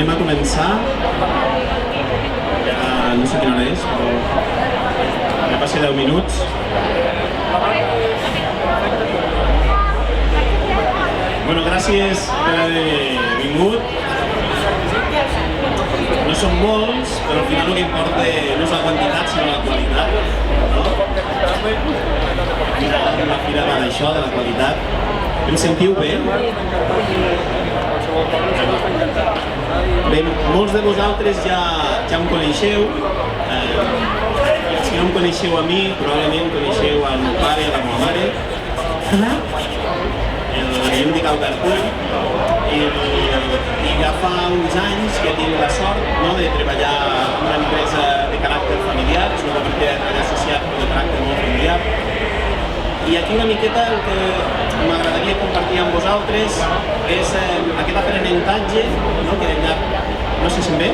Anem a començar. Ja no sé quina hora és, però ja passi 10 minuts. Bueno, gràcies per haver vingut. No són molts, però al final el que importa no és la quantitat, sinó la qualitat. La fira va d'això, de la qualitat. Em sentiu bé? Bé, molts de vosaltres ja em coneixeu. Si no em coneixeu a mi, probablement coneixeu al meu pare i a la meva mare. Jo em dic Albert Puig i ja fa uns anys que tinc la sort de treballar en una empresa de caràcter familiar, és una comitè associat de caràcter molt familiar. I aquí una miqueta el que m'agradaria compartir amb vosaltres és aquest aprenentatge que al llarg... No se sent bé?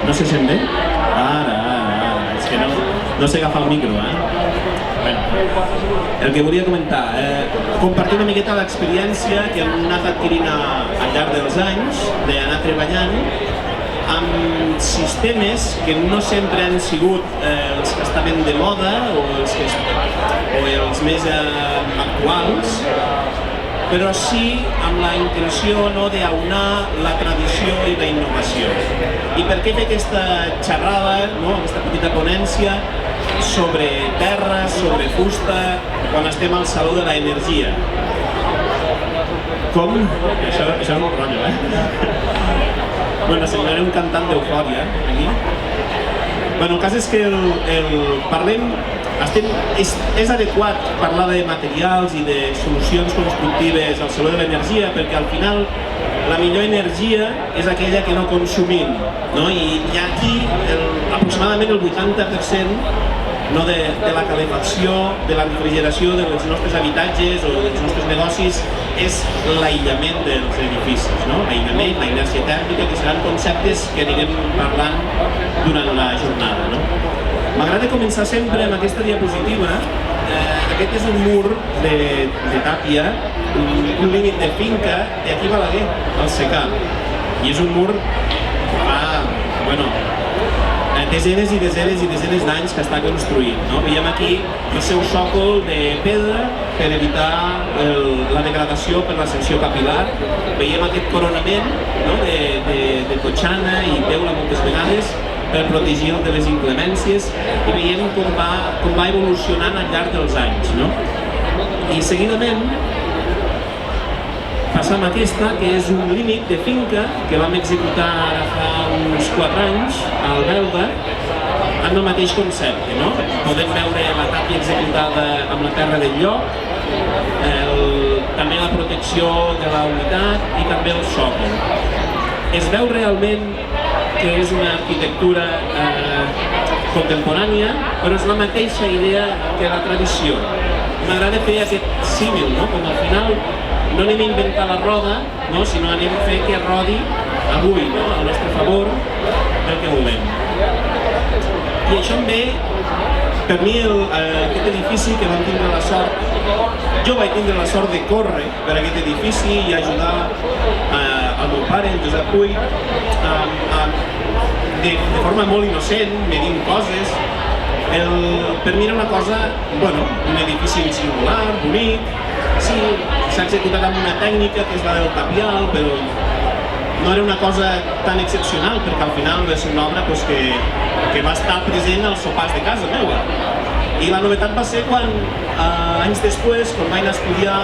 No se sent bé? Ara, és que no sé agafar el micro, Bueno, el que volia comentar, compartir una miqueta l'experiència que hem anat adquirint al llarg dels anys d'anar treballant amb sistemes que no sempre han sigut els que estaven de moda o els més actuals, però sí amb la intenció d'aunar la tradició i la innovació. I per què fer aquesta xerrada, aquesta petita ponència sobre terra, sobre fusta, quan estem al Saló de l'Energia? Com? Això és molt rotllo, Bueno, semblaré un cantant d'eufòria, aquí. Bueno, el cas és que és adequat parlar de materials i de solucions constructives al Saló de l'Energia perquè al final la millor energia és aquella que no consumim, i aquí aproximadament el 80% de la calefacció, de la refrigeració dels nostres habitatges o dels nostres negocis és l'aïllament dels edificis, l'aïllament, la inèrcia tèrmica, que seran conceptes que anirem parlant durant la jornada. M'agrada començar sempre amb aquesta diapositiva. Aquest és un mur de tàpia, un límit de finca d'aquí Balaguer, al secà. I és un mur que fa, desenes i desenes i desenes d'anys que està construït. Veiem aquí el seu sòcol de pedra per evitar la degradació per l'ascensió capil·lar. Veiem aquest coronament de totxana i teula moltes vegades per protegir de les inclemències i veiem com va evolucionant al llarg dels anys. I seguidament passam aquesta, que és un límit de finca que vam executar ara fa uns 4 anys al Belda amb el mateix concepte. Podem veure la tàpia executada amb la terra del lloc, també la protecció de la unitat i també el sòcol. Es veu realment que és una arquitectura contemporània, però és la mateixa idea que la tradició. M'agrada fer aquest símil, com al final no anem a inventar la roda, sinó anem a fer que rodi avui, al nostre favor, el que volem. I això em ve, per mi, aquest edifici que vam tindre la sort, jo vaig tindre la sort de córrer per aquest edifici i ajudar al meu pare, el Josep Puig, de forma molt innocent, medint coses. Per mi era una cosa, un edifici singular, bonic. Sí, s'ha executat amb una tècnica que és la del tapial, però no era una cosa tan excepcional perquè al final va ser una obra que va estar present als sopars de casa meva. I la novetat va ser quan, anys després, quan vaig anar a estudiar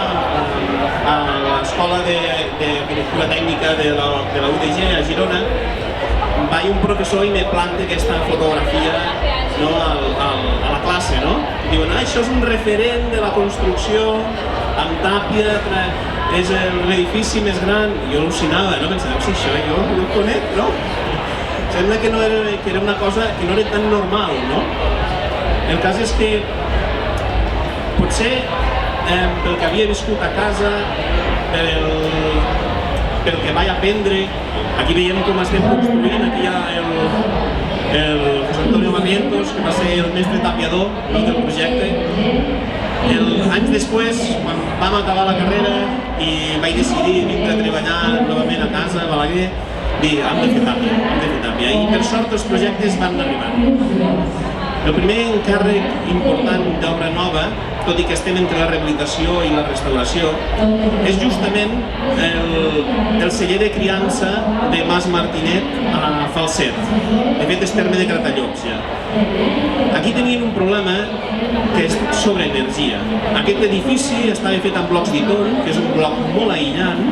a l'Escola d'Arquitectura Tècnica de la UDG a Girona, va un professor i me planta aquesta fotografia a la classe. Diuen, això és un referent de la construcció amb tàpia, és l'edifici més gran. Jo al·lucinava, pensava, si això jo ho conec, Sembla que era una cosa que no era tan normal, El cas és que potser pel que havia viscut a casa, pel que vaig aprendre, aquí veiem com estem construint, aquí hi ha el José Antonio Barrientos, que va ser el mestre tapiador del projecte. Anys després, quan vam acabar la carrera i vaig decidir vindre a treballar novament a casa, a Balaguer, dir, hem de fer tàpia. I per sort els projectes van arribant. El primer encàrrec important d'obra nova, tot i que estem entre la rehabilitació i la restauració, és justament el celler de criança de Mas Martinet a Falset. De fet, és terme de Gratallops, ja. Aquí tenien un problema que és sobre energia. Aquest edifici estava fet amb blocs d'Iton, que és un bloc molt aïllant,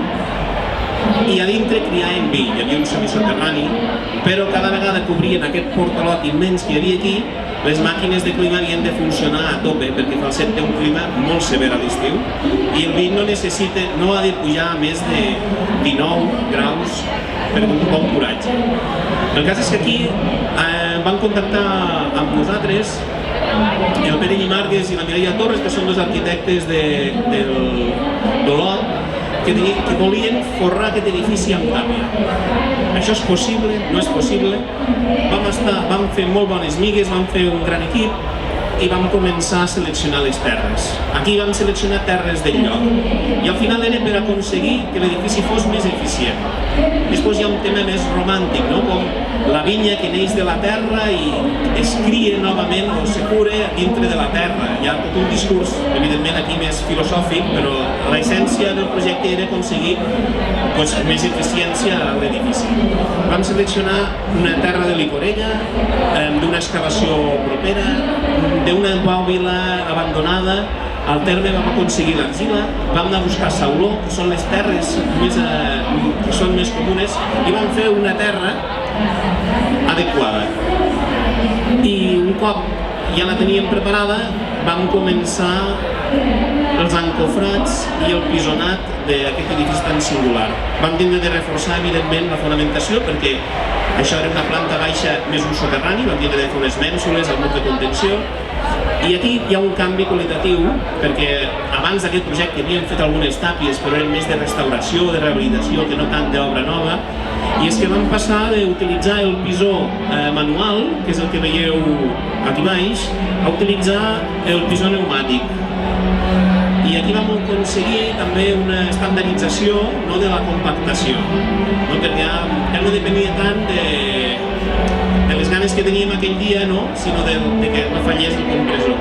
i a dintre criaven vi, hi havia un semisoterrani, però cada vegada que obrien aquest portalot immens que hi havia aquí, les màquines de clima havien de funcionar a tope, perquè Falset té un clima molt sever a l'estiu i el vi no ha de pujar a més de 19 graus per un bon curatge. El cas és que aquí van contactar amb nosaltres el Pere Llimargues i la Mireia Torres, que són dos arquitectes d'Olot, que volien forrar aquest edifici amb tàpia. Això és possible? No és possible? Vam fer molt bones migues, vam fer un gran equip i vam començar a seleccionar les terres. Aquí vam seleccionar terres del lloc i al final era per aconseguir que l'edifici fos més eficient. Després hi ha un tema més romàntic, no? Com la vinya que neix de la terra i es cria novament o se cura dintre de la terra. Hi ha tot un discurs, evidentment aquí més filosòfic, però l'essència del projecte era aconseguir més eficiència a l'edifici. Vam seleccionar una terra de licorella, d'una excavació propera, d'una bòbila abandonada. Al terme vam aconseguir l'argila, vam anar a buscar sauló, que són les terres que són més comunes, i vam fer una terra adequada. I un cop ja la teníem preparada, vam començar els encofrats i el pisonat d'aquest edifici tan singular. Vam tindre de reforçar, evidentment, la fonamentació, perquè això era una planta baixa més un soterrani, vam tindre de fer unes mènsules, el mur de contenció, i aquí hi ha un canvi qualitatiu, perquè abans d'aquest projecte havíem fet algunes tàpies, però eren més de restauració, de rehabilitació, que no tant d'obra nova, i és que vam passar d'utilitzar el pisó manual, que és el que veieu aquí baix, a utilitzar el pisó pneumàtic. I aquí vam aconseguir també una estandardització de la compactació, perquè ja no depenia tant de les ganes que teníem aquell dia, sinó de que no fallés el compressor.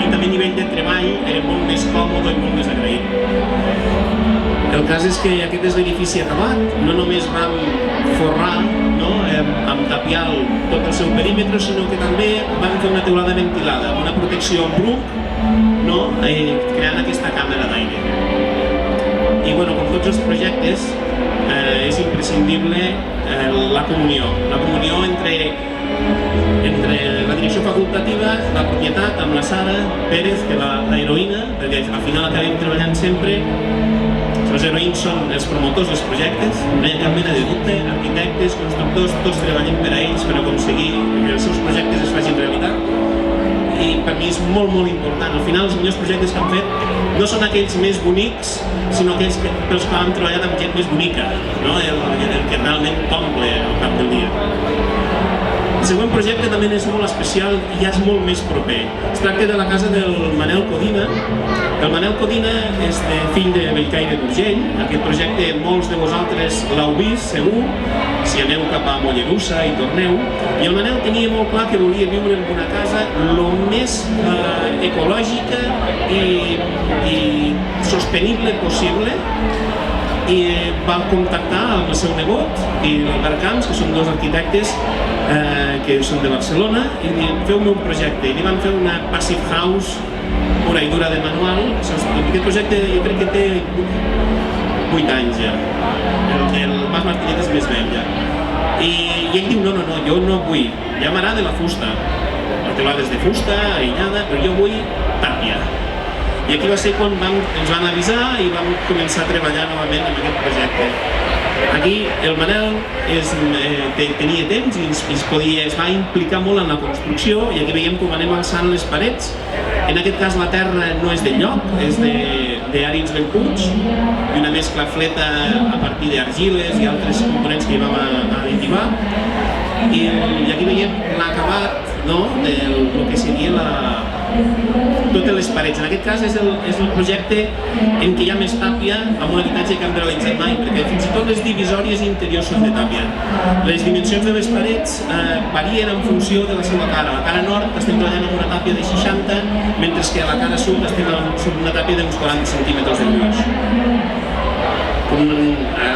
I també a nivell de treball era molt més còmode i molt més agraït. El cas és que aquest és l'edifici acabat, no només vam forrar amb tapial tot el seu perímetre, sinó que també vam fer una teulada ventilada, una protecció amb bruc, creant aquesta càmera d'aire. I com tots els projectes, és imprescindible la comunió entre la direcció facultativa, la propietat, amb la Sara Pérez, que la heroïna, perquè al final acabem treballant sempre. Els heroïns són els promotors dels projectes, no hi ha cap mena de dubte, arquitectes, constructors, tots treballem per a ells per aconseguir que els seus projectes es facin realitat. I per mi és molt, molt important. Al final, els millors projectes que han fet no són aquells més bonics, sinó aquells pels que hem treballat amb gent més bonica, el que realment t'omple al cap del dia. El següent projecte també és molt especial i ja és molt més proper. Es tracta de la casa del Manel Codina. El Manel Codina és fill de Bellcaire d'Urgell. Aquest projecte molts de vosaltres l'heu vist, segur, si aneu cap a Mollerussa i torneu. I el Manel tenia molt clar que volia viure en una casa el més ecològica i sostenible possible. I vam contactar amb el seu nebot i l'Albert Camps, que són dos arquitectes que són de Barcelona, i diem, feu-me un projecte. I li van fer una passive house pura i dura de manual. Aquest projecte jo crec que té 8 anys ja. El Mas Martinet és més vell ja. I ell diu, no, jo no vull. Ja m'agrada la fusta. La teulada és de fusta, aïllada, però jo vull tàpia. I aquí va ser quan ens van avisar i vam començar a treballar novament en aquest projecte. Aquí el Manel tenia temps i es va implicar molt en la construcció, i aquí veiem com anem alçant les parets. En aquest cas la terra no és del lloc, és d'Àrids Bellpuig, i una mescla fleta a partir d'argiles i altres components que hi vam aditivar. I aquí veiem l'acabat del que seria totes les parets. En aquest cas és el projecte en què hi ha més tàpia amb un habitatge que hem realitzat mai, perquè fins i tot les divisòries interiors són de tàpia. Les dimensions de les parets varien en funció de la seva cara. A la cara nord estem treballant amb una tàpia de 60, mentre que a la cara sud estem amb una tàpia d'uns 40 centímetres de gruix.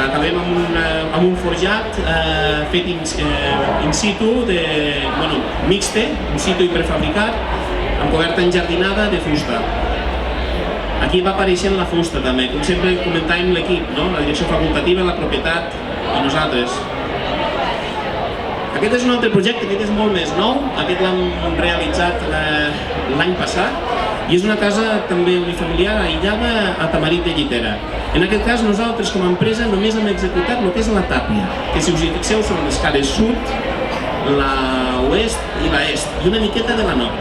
Acabem amb un forjat fet in situ, mixte, in situ i prefabricat, amb coberta enjardinada de fusta. Aquí va apareixent la fusta també, com sempre comentàvem l'equip, la direcció facultativa, la propietat i nosaltres. Aquest és un altre projecte, aquest és molt més nou, aquest l'hem realitzat l'any passat i és una casa també unifamiliar aïllada a Tamarit de Llitera. En aquest cas nosaltres com a empresa només hem executat el que és la tàpia, que si us hi fixeu són les cares sud, l'oest i l'est i una miqueta de la nord.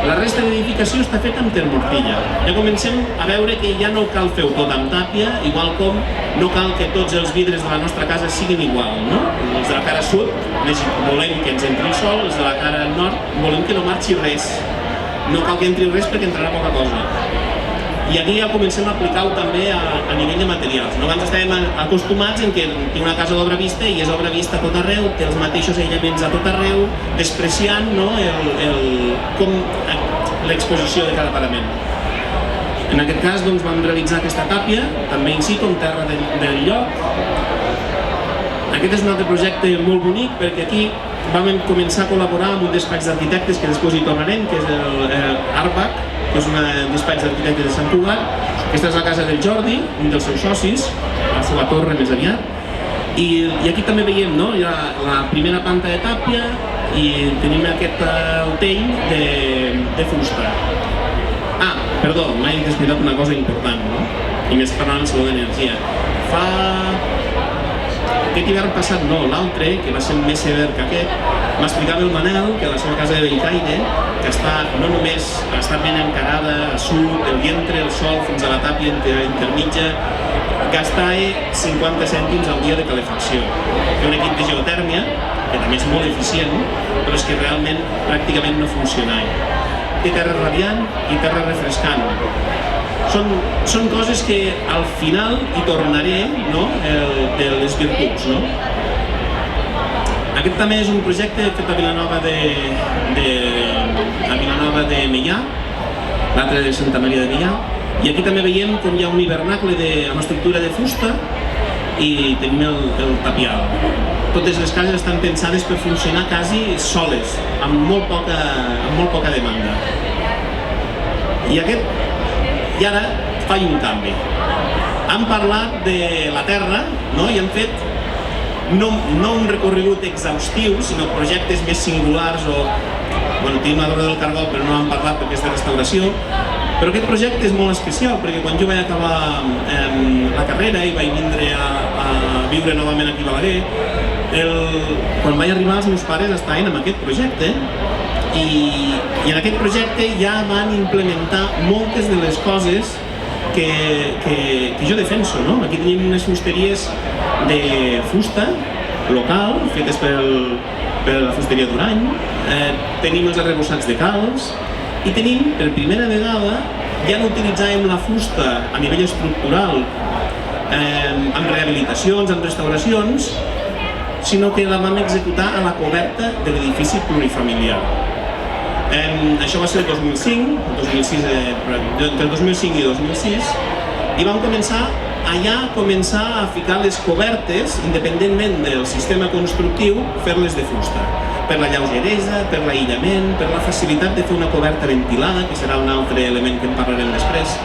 La resta de l'edificació està feta amb termortilla. Ja comencem a veure que ja no cal fer-ho tot amb tàpia, igual com no cal que tots els vidres de la nostra casa siguin igual, no? Els de la cara sud volem que ens entri el sol, els de la cara nord volem que no marxi res. No cal que entri res perquè entrarà poca cosa. I aquí ja comencem a aplicar-ho també a nivell de materials. Abans estàvem acostumats en què té una casa d'obra vista i és obra vista a tot arreu, té els mateixos aïllaments a tot arreu, despreciant l'exposició de cada parament. En aquest cas vam realitzar aquesta tàpia, també in situ, en terra del lloc. Aquest és un altre projecte molt bonic perquè aquí vam començar a col·laborar amb un despatx d'arquitectes que després hi tornarem, que és Arbach, que és un despatx d'arquitectes de Sant Cugat. Aquesta és la casa del Jordi, un dels seus socis, la seva torre més aviat. I aquí també veiem la primera planta de tàpia i tenim aquest tell de fusta. Perdó, m'he descuidat una cosa important, i més parlant sobre l'energia. Aquest hivern passat l'altre, que va ser més sever que aquest, m'explicava el Manel que a la seva casa de Bellcaire, que no només està ben encarada a sud, el vientre, el sol, fins a la tàpia intermitja, gastava 50 cèntims al dia de calefacció. Té un equip de geotèrmia, que també és molt eficient, però és que realment pràcticament no funcionava. Té terra radiant i terra refrescant. Són coses que al final hi tornaré de les virtuts. Aquest també és un projecte fet a Vilanova de Meià, l'altre de Santa Maria de Meià, i aquí també veiem com hi ha un hivernacle amb estructura de fusta i tenim el tapial. Totes les cases estan pensades per funcionar quasi soles, amb molt poca demanda. I ara faig un canvi. Hem parlat de la terra i hem fet no un recorregut exhaustiu, sinó projectes més singulars tenim la Torre del Cargol, però no hem parlat perquè és de restauració. Però aquest projecte és molt especial, perquè quan jo vaig acabar la carrera i vaig vindre a viure novament aquí a Balaguer, quan vaig arribar els meus pares estaven en aquest projecte i en aquest projecte ja van implementar moltes de les coses que jo defenso. Aquí tenim unes fusteries de fusta local, fetes per la fusteria d'Urany, tenim els arrebossats de calç i tenim, per primera vegada, ja no utilitzàvem la fusta a nivell estructural amb rehabilitacions, amb restauracions, sinó que la vam executar a la coberta de l'edifici plurifamiliar. Això va ser el 2005, entre el 2005 i 2006, i vam començar a ficar les cobertes, independentment del sistema constructiu, fer-les de fusta. Per la lleugeresa, per l'aïllament, per la facilitat de fer una coberta ventilada, que serà un altre element que en parlarem després.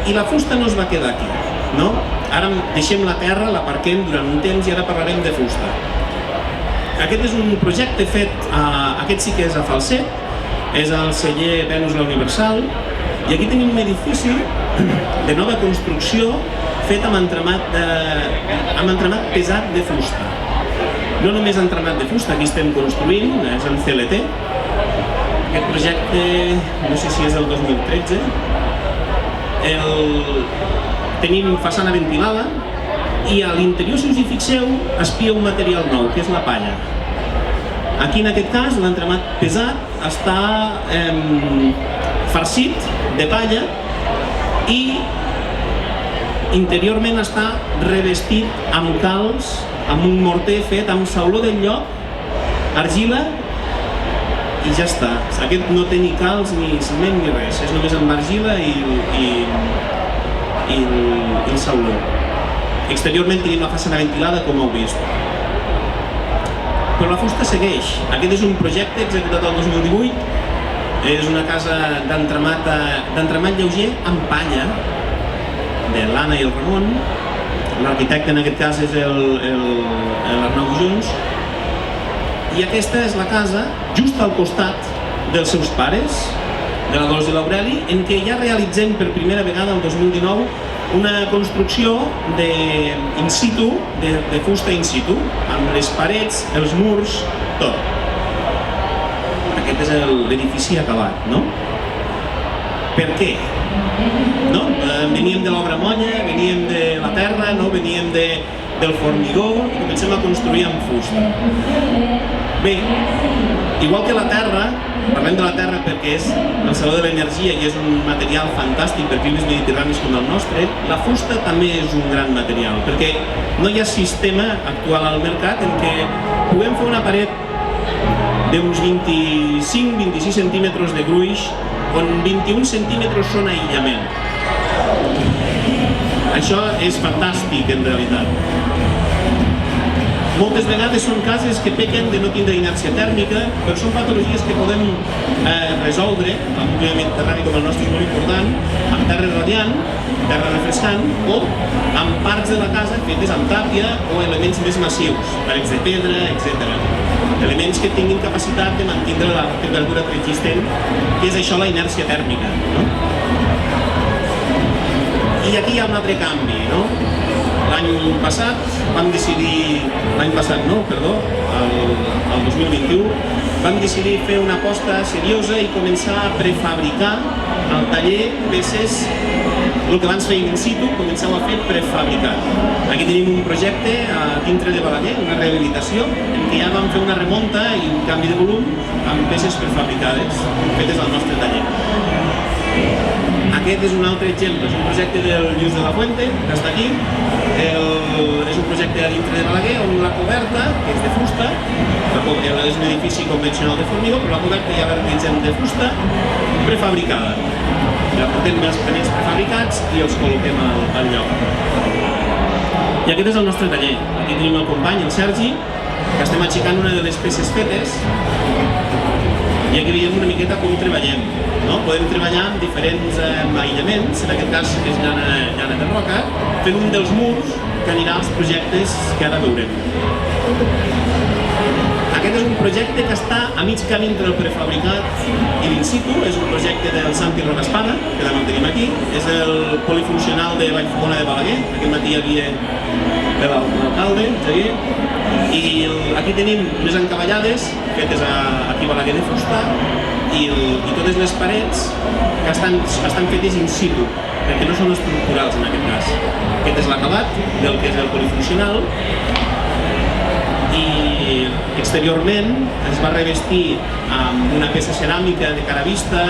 I la fusta no es va quedar aquí, no? Ara deixem la terra, l'aparquem durant un temps i ara parlarem de fusta. Aquest és un projecte fet, aquest sí que és a Falset, és al celler Venus la Universal, i aquí tenim un edifici de nova construcció fet amb entramat pesat de fusta. No només entramat de fusta, aquí estem construint, és en CLT. Aquest projecte, no sé si és del 2013. Tenim façana ventilada, I a l'interior, si us hi fixeu, espia un material nou, que és la palla. Aquí, en aquest cas, l'entramat pesat està farcit de palla i interiorment està revestit amb calç, amb un morter fet amb sauló del lloc, argila i ja està. Aquest no té ni calç, ni ciment, ni res. És només amb argila i el sauló. Exteriorment tenim la façana ventilada, com heu vist. Però la fusta segueix. Aquest és un projecte executat el 2018. És una casa d'entramat lleuger amb palla, de l'Anna i el Ramon. L'arquitecte en aquest cas és l'Arnau Junts. I aquesta és la casa just al costat dels seus pares, de la Dols i l'Aureli, en què ja realitzem per primera vegada el 2019 una construcció in situ, de fusta in situ, amb les parets, els murs, tot. Aquest és l'edifici acabat, no? Per què? No? Veníem de l'obra molla, veníem de la terra, no? Veníem del formigó i comencem a construir amb fusta. Bé, igual que la terra, parlem de la terra perquè és el saló de l'energia i és un material fantàstic per climes mediterranis com el nostre, la fusta també és un gran material, perquè no hi ha sistema actual al mercat en què puguem fer una paret d'uns 25-26 centímetres de gruix on 21 centímetres són aïllament. Això és fantàstic en realitat. Moltes vegades són cases que pequen de no tindre inèrcia tèrmica, però són patologies que podem resoldre, amb un clima mediterrani com el nostre és molt important, amb terra radiant, terra refrescant, o amb parts de la casa fetes amb tàpia o elements més massius, parets de pedra, etc. Elements que tinguin capacitat de mantenir la temperatura preexistent, que és això la inèrcia tèrmica. I aquí hi ha un altre canvi, no? L'any passat vam decidir, el 2021, vam decidir fer una aposta seriosa i començar a prefabricar al taller peces, el que abans feien in situ, començar a fer prefabricat. Aquí tenim un projecte a dintre de Balaguer, una rehabilitació, en què ja vam fer una remunta i un canvi de volum amb peces prefabricades, fetes al nostre taller. Aquest és un altre exemple, és un projecte del Lluís de la Fuente, que està aquí. És un projecte a dintre de Balaguer on la coberta, que és de fusta, és un edifici convencional de formigó, però la coberta ja la realitzem de fusta prefabricada. Ja portem els panells prefabricats i els col·loquem al lloc. I aquest és el nostre taller. Aquí tenim el company, el Sergi, que estem aixecant una de les peces fetes i aquí veiem una miqueta com treballem. Podem treballar amb diferents aïllaments, en aquest cas és llana de roca, fent un dels murs que anirà als projectes que ara veurem. Aquest és un projecte que està a mig camí entre el prefabricat i l'in situ, és un projecte del Santi Rocaspana, que també el tenim aquí, és el polifuncional de Vallfogona de Balaguer, aquest matí hi havia l'alcalde, Xavier, i aquí tenim unes encavallades fetes aquí a Balaguer de fusta i totes les parets que estan fetes in situ, perquè no són estructurals en aquest cas. Aquest és l'acabat del que és el polifuncional i exteriorment es va revestir amb una peça ceràmica de cara vista,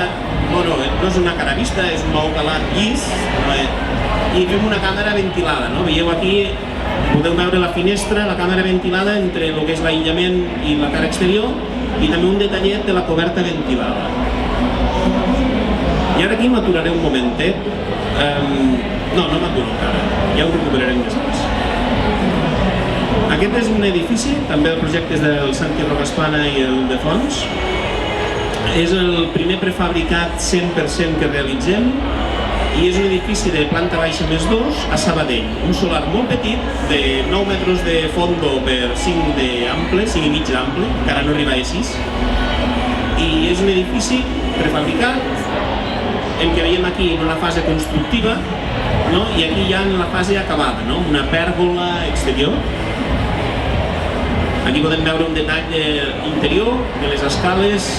no és una cara vista, és un maó calat llis i fem una càmera ventilada. Veieu aquí, podeu veure la finestra, la càmera ventilada entre el que és l'aïllament i la cara exterior i també un detallet de la coberta ventilada. I ara aquí m'aturaré un momentet. No m'aturo encara, ja ho recuperarem després. Aquest és un edifici, també el projecte és del Santi Rocaspana i el de Fons. És el primer prefabricat 100% que realitzem i és un edifici de planta baixa més 2 a Sabadell. Un solar molt petit, de 9 metres de fondo per 5 d'ample, 5 i mig d'ample, encara no arriba a 6. I és un edifici prefabricat, en què veiem aquí una fase constructiva i aquí hi ha la fase acabada, una pèrgola exterior. Aquí podem veure un detall interior de les escales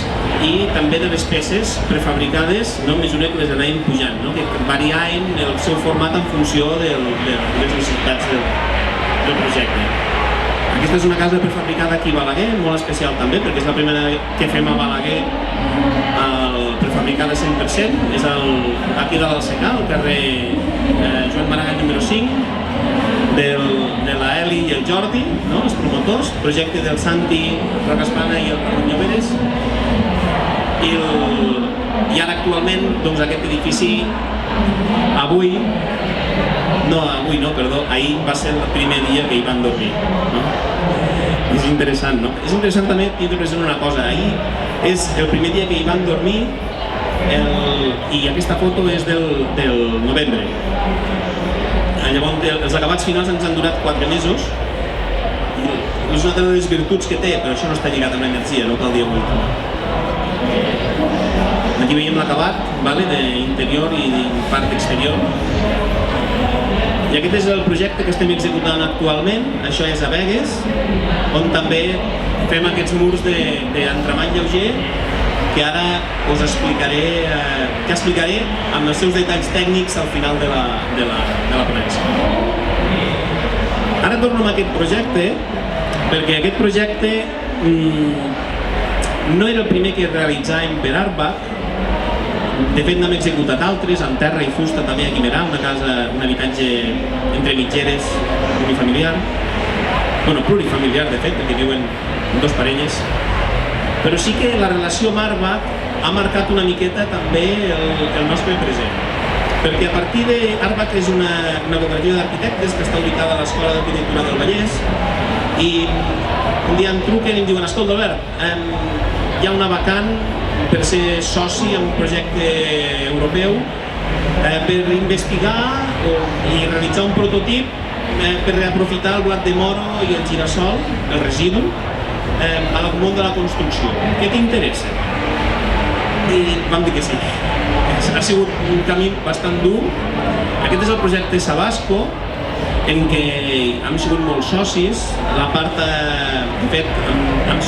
i també de les peces prefabricades, no a mesura que les anàvem pujant, que variaven el seu format en funció de les necessitats del Aquesta és una casa prefabricada aquí a Balaguer, molt especial també, perquè és la primera que fem a Balaguer prefabricada 100%. És aquí dalt al Secà, al carrer Joan Maragall número 5, de la Eli i el Jordi, els promotors, projecte del Santi Rocaspana i el Ramon Lloberes. I ara actualment aquest edifici ahir va ser el primer dia que hi van dormir. És interessant, no? És interessant també tindre present una cosa. Ahir és el primer dia que hi van dormir i aquesta foto és del novembre. Llavors, els acabats finals ens han durat 4 mesos. És una de les virtuts que té, però això no està lligat amb l'energia, no cal dir avui. Aquí veiem l'acabat d'interior i part exterior. I aquest és el projecte que estem executant actualment. Això és a Begues, on també fem aquests murs d'entremany lleuger que ara us explicaré amb els seus detalls tècnics al final de la ponència. Ara torno a aquest projecte, perquè aquest projecte no era el primer que realitzàvem per Arbach. De fet, n'hem executat altres, amb terra i fusta també a Guimerà, una casa, un habitatge entre mitgeres, plurifamiliar. Bueno, plurifamiliar, de fet, perquè viuen 2 parelles. Però sí que la relació amb Arbach ha marcat una miqueta també el nostre present. Perquè a partir d'Arbach és una cooperativa d'arquitectes que està ubicada a l'Escola d'Arquitectura del Vallès i un dia em truquen i em diuen: escolta, Albert, hi ha una vacant per ser soci en un projecte europeu per investigar i realitzar un prototip per reaprofitar el blat de moro i el girassol, el residu, al món de la construcció. Què t'interessa? I vam dir que sí. Ha sigut un camí bastant dur. Aquest és el projecte Sabasco, en què hem sigut molts socis. La part, de fet,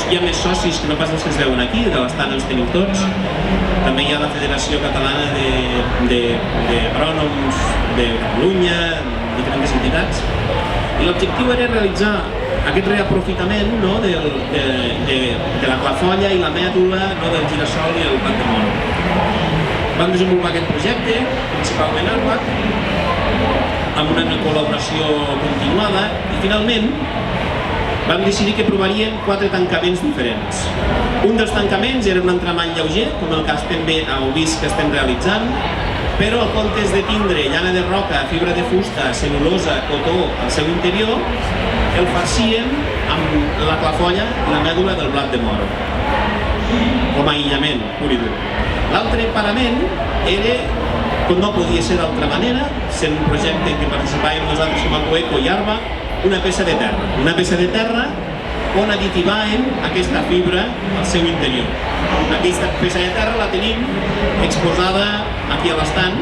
hi ha més socis que no pas els que es veuen aquí, de l'estat els teniu tots. També hi ha la Federació Catalana d'Agrònoms de Catalunya, diferents entitats. I l'objectiu era realitzar aquest reaprofitament de la clafolla i la mèdula del girassol i el blat de moro. Vam desenvolupar aquest projecte, principalment Arbach, amb una col·laboració continuada i finalment vam decidir que provaríem 4 tancaments diferents. Un dels tancaments era un entremany lleuger, com el que heu vist que estem realitzant, però en comptes de tindre llana de roca, fibra de fusta, cel·lulosa, cotó al seu interior, el farcíem amb la clafolla i la mèdula del blat de moro, com a aïllament pur i dur. L'altre parament era, com no podia ser d'altra manera, sent un projecte en què participàvem nosaltres com a Coeco i Arba, una peça de terra. Una peça de terra on additivàvem aquesta fibra al seu interior. Aquesta peça de terra la tenim exposada aquí a l'estant,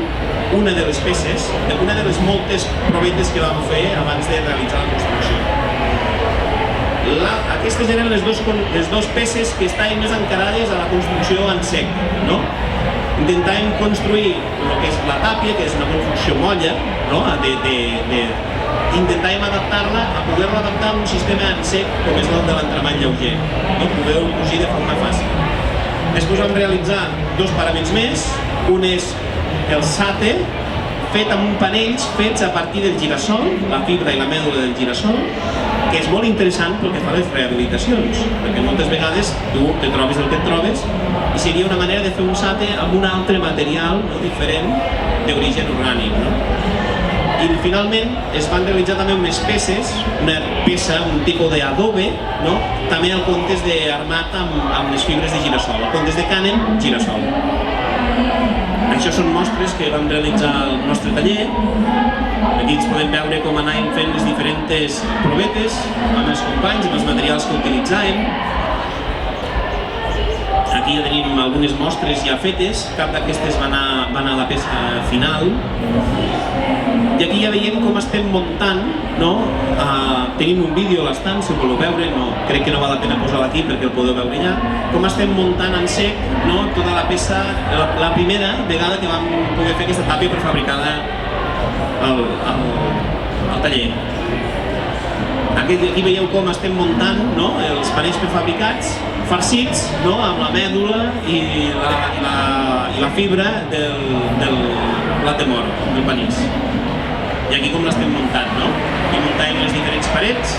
una de les peces, una de les moltes provetes que vam fer abans de realitzar la construcció. Aquestes eren les dues peces que estaven més encarades a la construcció en sec. Intentàvem construir el que és la tàpia, que és una construcció molla, intentàvem adaptar-la a poder-la adaptar a un sistema en sec com és el de l'entremany lleuger, poder-ho cosir de forma fàcil. Després vam realitzar 2 paraments més, un és el sate, fet amb panells fets a partir del girassol, la fibra i la mèdula del girassol, que és molt interessant pel que fa a les rehabilitacions, perquè moltes vegades tu te trobes el que et trobes i seria una manera de fer un sate amb un altre material diferent d'origen orgànic. I finalment es van realitzar també unes peces, una peça, un tipus d'adobe, també en comptes d'armat amb les fibres de girassol, en comptes de cànem, girassol. Això són mostres que vam realitzar al nostre taller. Aquí ens podem veure com anàvem fent les diferents provetes amb els companys, amb els materials que utilitzàvem. Aquí ja tenim algunes mostres ja fetes, cap d'aquestes va anar a la peça final. I aquí ja veiem com estem muntant, tenim un vídeo a l'estant, si ho voleu veure, crec que no val la pena posar-lo aquí perquè el podeu veure ja, com estem muntant en sec tota la peça, la primera vegada que vam poder fer aquesta tàpia prefabricada al taller. Aquí veieu com estem muntant els panells prefabricats, farcits amb la mèdula i la fibra del blat de moro, del panís. I aquí com l'estem muntant, i muntàvem les diferents parets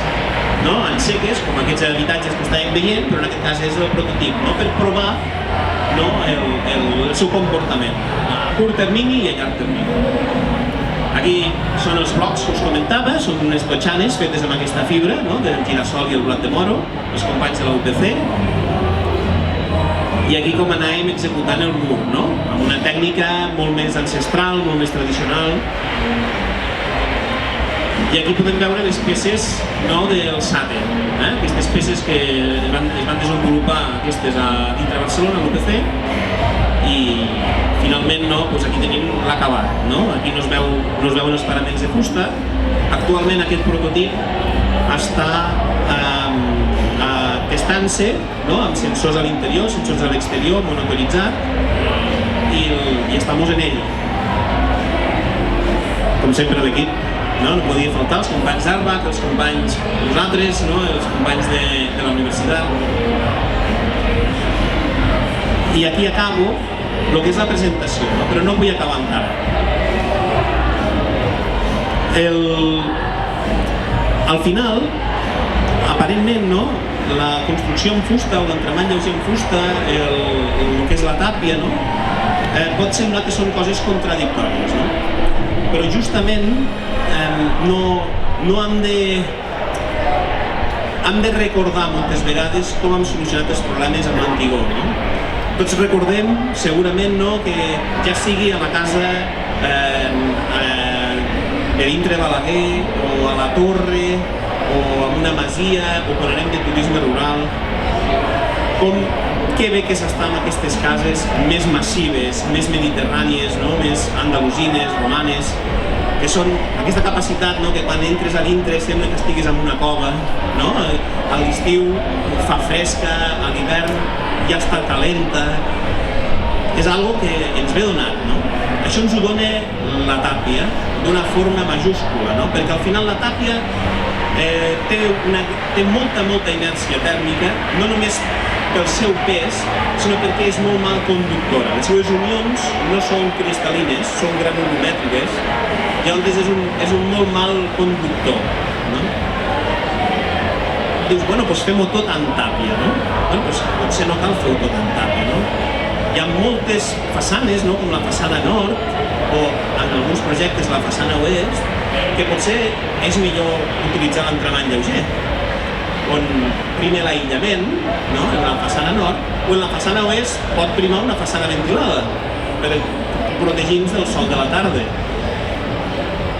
en seques, com aquests habitatges que estàvem veient, però en aquest cas és el prototip, per provar el seu comportament a curt termini i a llarg termini. Aquí són els blocs que us comentava, són unes totxanes fetes amb aquesta fibra del girassol i el blat de moro, els companys de la UPC. I aquí com anàvem executant el mur, amb una tècnica molt més ancestral, molt més tradicional. I aquí podem veure les peces del SATE, aquestes peces que es van desenvolupar dintre Barcelona, a l'UPC, i finalment aquí tenim l'acabat. Aquí no es veuen els paraments de fusta. Actualment aquest prototip està testant-se amb sensors a l'interior, sensors a l'exterior, monitoritzat, i estem en ell. Com sempre l'equip no podia faltar, els companys d'Arbac, els companys nosaltres, els companys de la universitat. I aquí acabo el que és la presentació, però no vull acabar encara. Al final, aparentment, la construcció en fusta o l'entremany lleuger en fusta, el que és la tàpia, pot semblar que són coses contradictòries, però justament no hem de recordar moltes vegades com hem solucionat els problemes amb l'antigó. Tots recordem segurament que ja sigui a la casa de dintre Balaguer o a la Torre o en una masia o quan anem de turisme rural, com que bé que s'està en aquestes cases més massives, més mediterrànies, més andalusines, romanes, que són aquesta capacitat que quan entres a dintre sembla que estiguis en una cova, a l'estiu fa fresca, a l'hivern ja està calenta, és algo que ens ve donat. Això ens ho dona la tàpia d'una forma majúscula, perquè al final la tàpia té molta inèrcia tèrmica, no només pel seu pes, sinó perquè és molt mal conductora. Les seves unions no són cristal·lines, són granulomètriques, i llavors és un molt mal conductor. Dius, doncs fem-ho tot en tàpia, potser no cal fer-ho tot en tàpia. Hi ha moltes façanes, com la façana nord, o en alguns projectes la façana oest, que potser és millor utilitzar l'entremany lleuger, on prima l'aïllament, en la façana nord, o en la façana oest pot primar una façana ventilada, protegint-nos del sol de la tarda.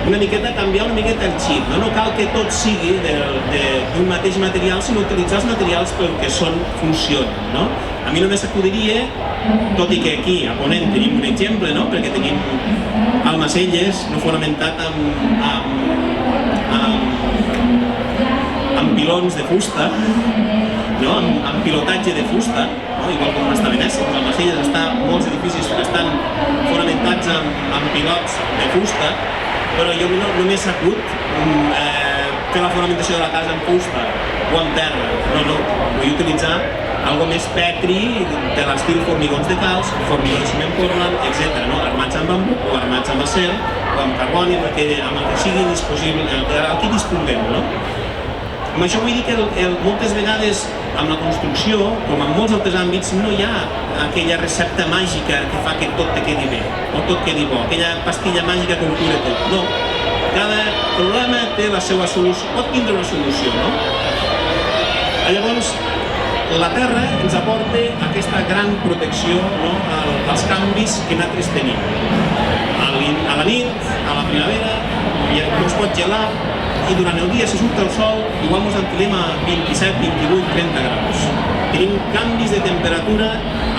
Canviar una miqueta el xip, no cal que tot sigui d'un mateix material, sinó utilitzar els materials pel que funcionen. A mi només s'acudiria, tot i que aquí a Ponent tenim un exemple, perquè tenim Almacelles no fonamentat amb pilons de fusta, amb pilotatge de fusta, igual com està a Venècia, a Almacelles molts edificis que estan fonamentats amb pilots de fusta, però jo no m'he sabut fer la fonamentació de la casa en fusta o en terra. No, vull utilitzar algo més petri de l'estil formigons de calç, formigons de ciment Portland, etc. Armats amb bambú o armats amb acer o amb carboni, amb el que sigui disponible, el que disponguem. Amb això vull dir que moltes vegades amb la construcció, com en molts altres àmbits, no hi ha aquella recepta màgica que fa que tot te quedi bé o tot quedi bo, aquella pastilla màgica que ho cura tot. No, cada problema té la seva solució, pot tindre una solució, Llavors, la Terra ens aporta aquesta gran protecció als canvis que nosaltres tenim. A la nit, a la primavera, es pot gelar, i durant el dia, si surt el sol, igual ens enfilem a 27, 28, 30 graus. Tenim canvis de temperatura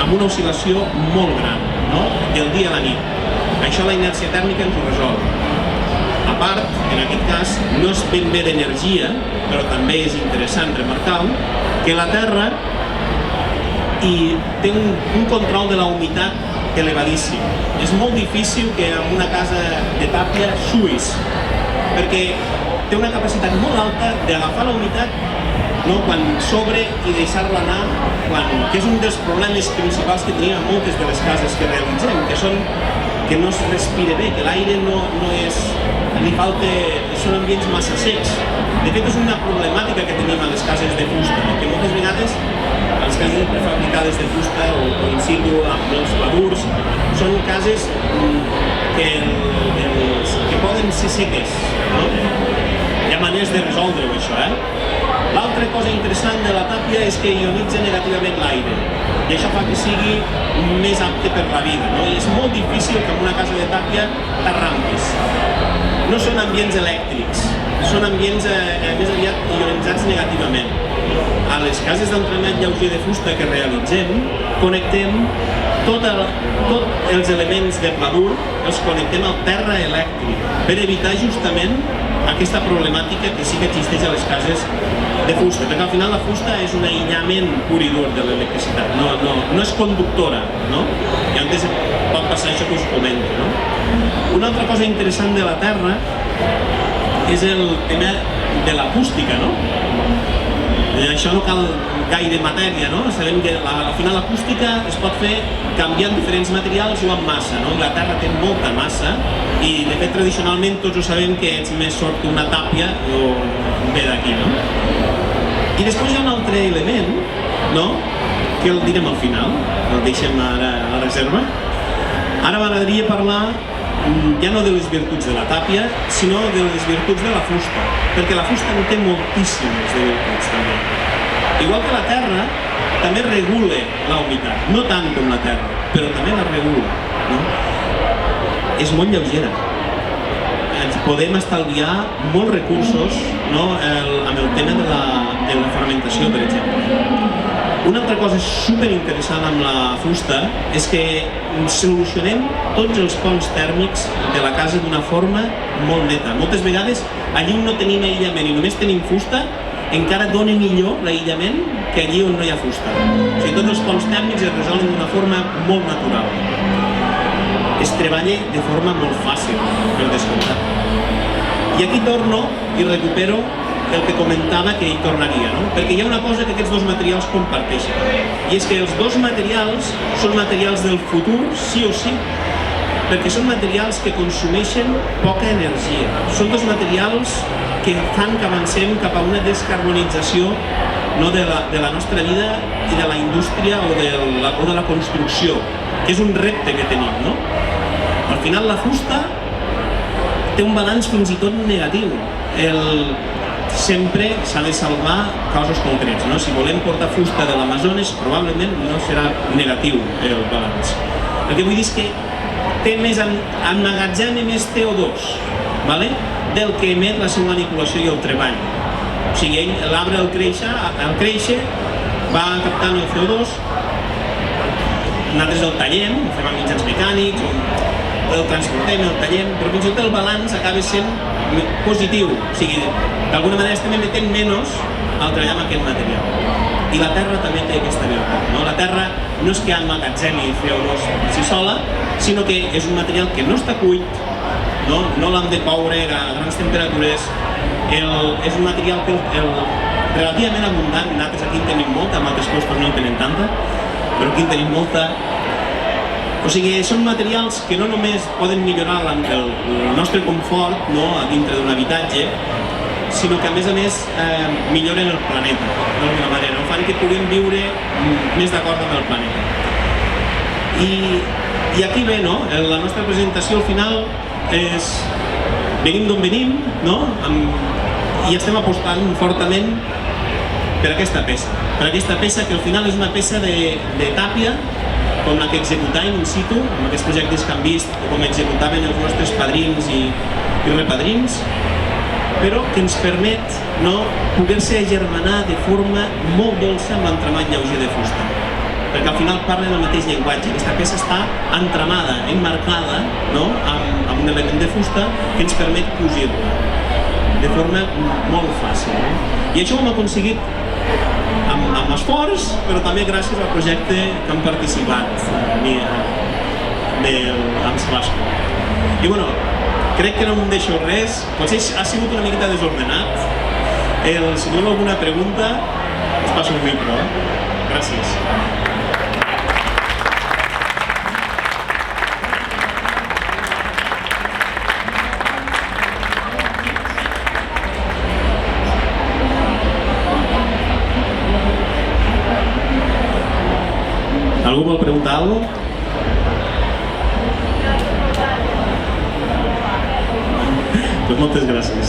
amb una oscil·lació molt gran, del dia a la nit. Això la inèrcia tèrmica ens ho resol. A part, en aquest cas, no és ben bé d'energia, però també és interessant remarcar que la Terra té un control de la humitat elevadíssim. És molt difícil que en una casa de tàpia suïs. perquè té una capacitat molt alta d'agafar la humitat quan sobre i deixar-la anar, que és un dels problemes principals que tenim a moltes de les cases que realitzem, que són que no es respira bé, que l'aire no és... li falta... són ambients massa secs. De fet, és una problemàtica que tenim a les cases de fusta, que moltes vegades les cases prefabricades de fusta o in situ amb els pladurs són cases que poden ser seques, no? Hi ha maneres de resoldre-ho, això, L'altra cosa interessant de la tàpia és que ionitza negativament l'aire i això fa que sigui més apte per la vida, no? I és molt difícil que en una casa de tàpia t'arrampis. No són ambients elèctrics, són ambients més aviat ionitzats negativament. A les cases d'entrenament lleuger de fusta que realitzem, connectem tots els elements de pladur, els connectem al terra elèctric per evitar justament aquesta problemàtica que sí que existeix a les cases de fusta, perquè al final la fusta és un aïllament pur i dur de l'electricitat, no és conductora, no? I antes pot passar això que us comento, no? Una altra cosa interessant de la terra és el tema de l'acústica, no? Això no cal gaire matèria, no? Sabem que al final l'acústica es pot fer canviant diferents materials o amb massa, no? La terra té molta massa i de fet tradicionalment tots ho sabem que ets més sort que una tàpia o ve d'aquí, no? I després hi ha un altre element, no? Que el direm al final, el deixem ara a la reserva. Ara m'agradaria parlar ja no de les virtuts de la tàpia, sinó de les virtuts de la fusta, perquè la fusta en té moltíssimes de virtuts també. Igual que la terra, també regula la humitat, no tant com la terra, però també la regula, no? És molt lleugera. Ens podem estalviar molts recursos, no? Amb el tema de la fermentació, per exemple. Una altra cosa superinteressant amb la fusta és que solucionem tots els ponts tèrmics de la casa d'una forma molt neta. Moltes vegades, allí on no tenim aïllament i només tenim fusta, encara dona millor l'aïllament que allí on no hi ha fusta. O sigui, tots els ponts tèrmics es resolen d'una forma molt natural. Es treballa de forma molt fàcil, per descomptat. I aquí torno i recupero el que comentava que hi tornaria, no? Perquè hi ha una cosa que aquests dos materials comparteixen, i és que els dos materials són materials del futur, sí o sí, perquè són materials que consumeixen poca energia. Són dos materials que fan que avancem cap a una descarbonització, no, de la nostra vida i de la indústria o de la construcció, que és un repte que tenim, no? Al final la fusta té un balanç fins i tot negatiu. Sempre s'ha de salvar coses concrets, no? Si volem portar fusta de l'Amazones, probablement no serà negatiu el balanç. El que vull dir és que té més emmagatzema més CO2, vale? Del que emet la seva manipulació i el treball. O sigui, l'arbre al créixer va captant el CO2, nosaltres el tallem, ho fem amb mitjans mecànics, el transportem, el tallem, però fins i tot el balanç acaba sent positiu, o sigui, d'alguna manera estem emetent menys al treballar amb aquest material. I la terra també té aquesta virtut, no? La terra no és que emmagatzemi CO2 per si sola, sinó que és un material que no està cuit, no l'hem de coure a grans temperatures, és un material relativament abundant, nosaltres aquí en tenim molta, en altres costos no en tenen tanta, però aquí en tenim molta. O sigui, són materials que no només poden millorar el nostre confort, no, a dintre d'un habitatge, sinó que a més milloren el planeta, d'alguna manera, fan que puguem viure més d'acord amb el planeta. I aquí ve, no? La nostra presentació al final és venim d'on venim, no? I estem apostant fortament per aquesta peça que al final és una peça de tàpia com la que executàvem in situ, amb aquests projectes que han vist, com executaven els nostres padrins i repadrins, però que ens permet poder-se agermanar de forma molt dolça amb l'entramat lleuger de fusta, perquè al final parlen el mateix llenguatge. Aquesta peça està entramada, emmarcada, amb un element de fusta que ens permet cosir-la de forma molt fàcil. I això ho hem aconseguit amb esforç, però també gràcies al projecte que han participat amb Sabasco. I bueno, crec que no em deixo res. Potser ha sigut una miqueta desordenat. Si teniu alguna pregunta, us passo un micro. Gràcies. Algú vol preguntar alguna cosa? Pues moltes gràcies.